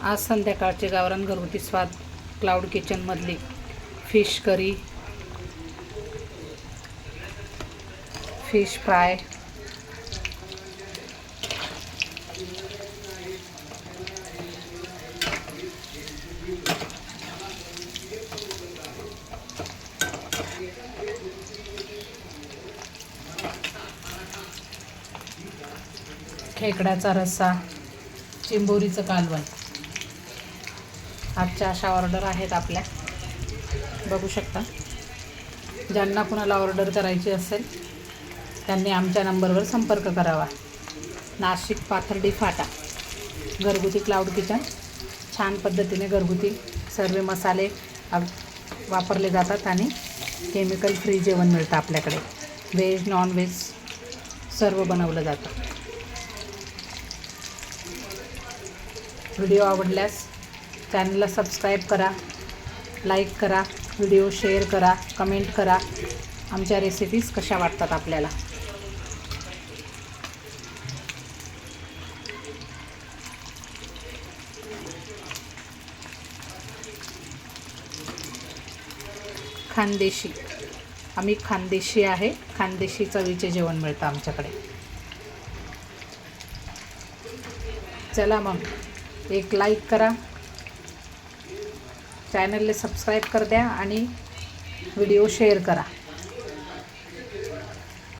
आज संध्याकाळचे गावरान घरगुती स्वाद क्लाउड किचनमधली फिश करी, फिश फ्राय, खेकड्याचा रस्सा, चिंबोरीचं कालवण. आजच्या अशा ऑर्डर आहेत आपल्या, बघू शकता. ज्यांना कुणाला ऑर्डर करायची असेल त्यांनी आमच्या नंबरवर संपर्क करावा. नाशिक पाथर्डी फाटा, घरगुती क्लाउड किचन. छान पद्धतीने घरगुती सर्व मसाले वापरले जातात आणि केमिकल फ्री जेवण मिळतं आपल्याकडे. व्हेज नॉन व्हेज सर्व बनवलं जातं. व्हिडिओ आवडल्यास चॅनलला सबस्क्राईब करा, लाईक करा, व्हिडिओ शेअर करा, कमेंट करा. आमच्या रेसिपीज कशा वाटतात आपल्याला. खानदेशी, आम्ही खानदेशी आहे. खानदेशी चवीचे जेवण मिळतं आमच्याकडे. चला मग, एक लाईक करा, चॅनलला सबस्क्राईब कर द्या आणि व्हिडिओ शेअर करा.